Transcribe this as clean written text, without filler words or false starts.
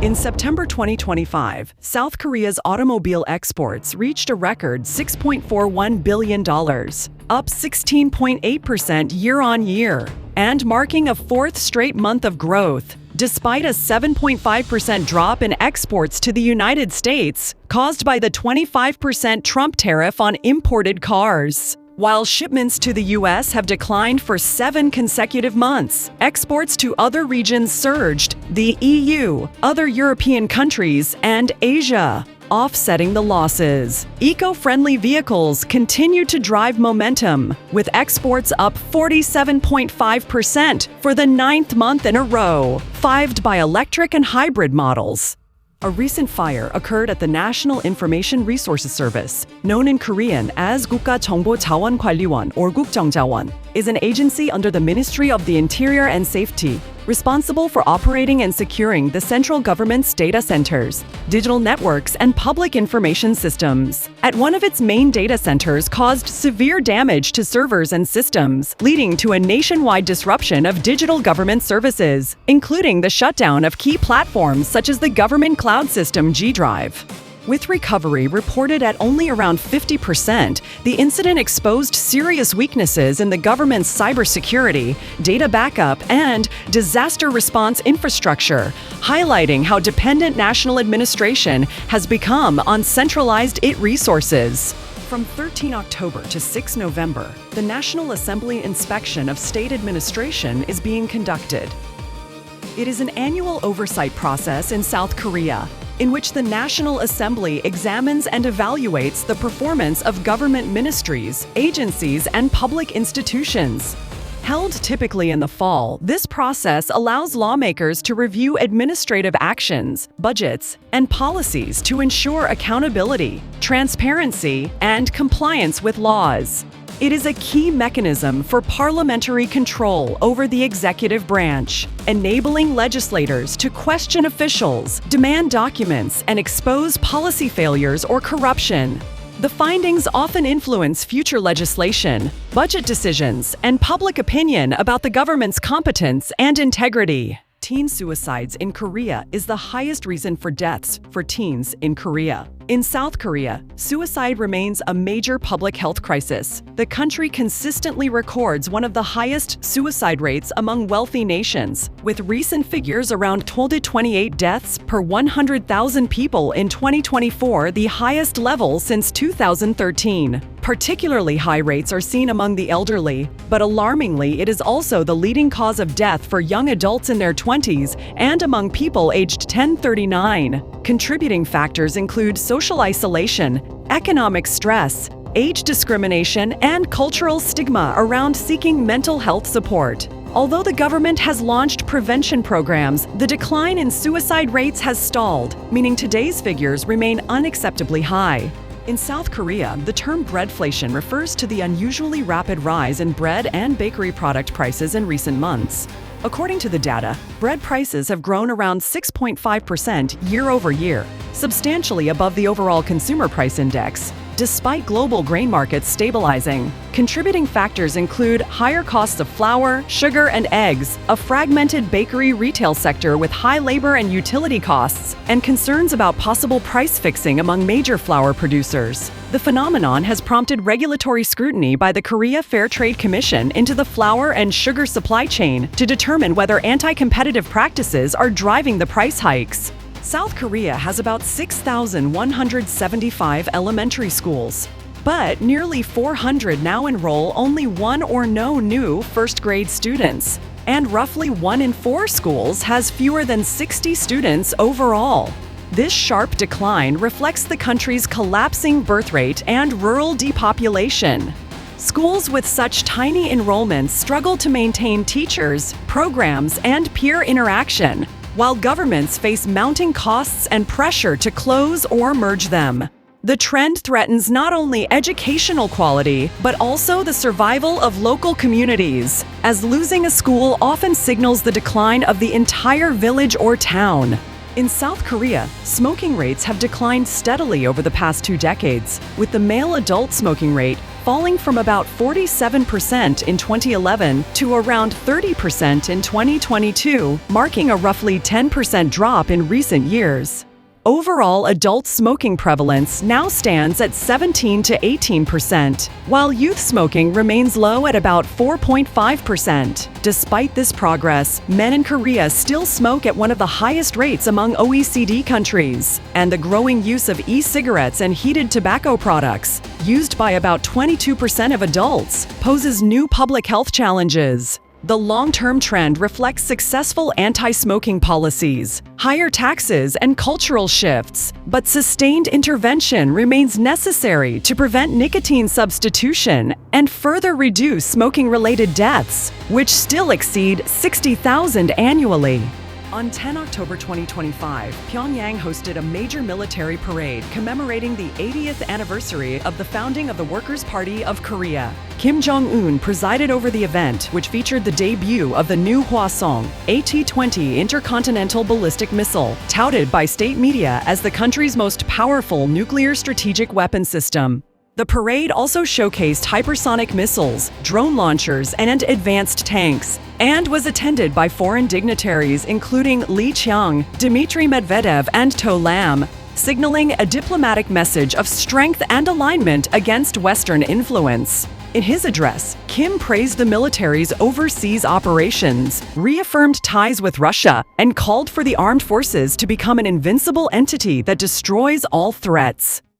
In September 2025, South Korea's automobile exports reached a record $6.41 billion, up 16.8% year-on-year, and marking a fourth straight month of growth, despite a 7.5% drop in exports to the United States caused by the 25% Trump tariff on imported cars. While shipments to the U.S. have declined for 7 consecutive months, exports to other regions surged, the EU, other European countries, and Asia, offsetting the losses. Eco-friendly vehicles continue to drive momentum, with exports up 47.5% for the 9th month in a row, fived by electric and hybrid models. A recent fire occurred at the National Information Resources Service, known in Korean as 국가정보자원관리원 or 국정자원, is an agency under the Ministry of the Interior and Safety, responsible for operating and securing the central government's data centers, digital networks, and public information systems. At one of its main data centers caused severe damage to servers and systems, leading to a nationwide disruption of digital government services, including the shutdown of key platforms such as the government cloud system G-Drive. With recovery reported at only around 50%, the incident exposed serious weaknesses in the government's cybersecurity, data backup, and disaster response infrastructure, highlighting how dependent national administration has become on centralized IT resources. From 13 October to 6 November, the National Assembly Inspection of State Administration is being conducted. It is an annual oversight process in South Korea, in which the National Assembly examines and evaluates the performance of government ministries, agencies, and public institutions. Held typically in the fall, this process allows lawmakers to review administrative actions, budgets, and policies to ensure accountability, transparency, and compliance with laws. It is a key mechanism for parliamentary control over the executive branch, enabling legislators to question officials, demand documents, and expose policy failures or corruption. The findings often influence future legislation, budget decisions, and public opinion about the government's competence and integrity. Teen suicides in Korea is the highest reason for deaths for teens in Korea. In South Korea, suicide remains a major public health crisis. The country consistently records one of the highest suicide rates among wealthy nations, with recent figures around 12 to 28 deaths per 100,000 people in 2024, the highest level since 2013. Particularly high rates are seen among the elderly, but alarmingly, it is also the leading cause of death for young adults in their 20s and among people aged 10-39. Contributing factors include social isolation, economic stress, age discrimination, and cultural stigma around seeking mental health support. Although the government has launched prevention programs, the decline in suicide rates has stalled, meaning today's figures remain unacceptably high. In South Korea, the term breadflation refers to the unusually rapid rise in bread and bakery product prices in recent months. According to the data, bread prices have grown around 6.5% year-over-year, substantially above the overall consumer price index, despite global grain markets stabilizing. Contributing factors include higher costs of flour, sugar, and eggs, a fragmented bakery retail sector with high labor and utility costs, and concerns about possible price fixing among major flour producers. The phenomenon has prompted regulatory scrutiny by the Korea Fair Trade Commission into the flour and sugar supply chain to determine whether anti-competitive practices are driving the price hikes. South Korea has about 6,175 elementary schools, but nearly 400 now enroll only one or no new first-grade students, and roughly 1 in 4 schools has fewer than 60 students overall. This sharp decline reflects the country's collapsing birth rate and rural depopulation. Schools with such tiny enrollments struggle to maintain teachers, programs, and peer interaction, while governments face mounting costs and pressure to close or merge them. The trend threatens not only educational quality, but also the survival of local communities, as losing a school often signals the decline of the entire village or town. In South Korea, smoking rates have declined steadily over the past 2 decades, with the male adult smoking rate falling from about 47% in 2011 to around 30% in 2022, marking a roughly 10% drop in recent years. Overall adult smoking prevalence now stands at 17 to 18%, while youth smoking remains low at about 4.5%. Despite this progress, men in Korea still smoke at one of the highest rates among OECD countries, and the growing use of e-cigarettes and heated tobacco products, used by about 22% of adults, poses new public health challenges. The long-term trend reflects successful anti-smoking policies, higher taxes, and cultural shifts, but sustained intervention remains necessary to prevent nicotine substitution and further reduce smoking-related deaths, which still exceed 60,000 annually. On 10 October 2025, Pyongyang hosted a major military parade commemorating the 80th anniversary of the founding of the Workers' Party of Korea. Kim Jong-un presided over the event, which featured the debut of the new Hwasong AT-20 intercontinental ballistic missile, touted by state media as the country's most powerful nuclear strategic weapon system. The parade also showcased hypersonic missiles, drone launchers, and advanced tanks, and was attended by foreign dignitaries including Li Qiang, Dmitry Medvedev, and To Lam, signaling a diplomatic message of strength and alignment against Western influence. In his address, Kim praised the military's overseas operations, reaffirmed ties with Russia, and called for the armed forces to become an invincible entity that destroys all threats.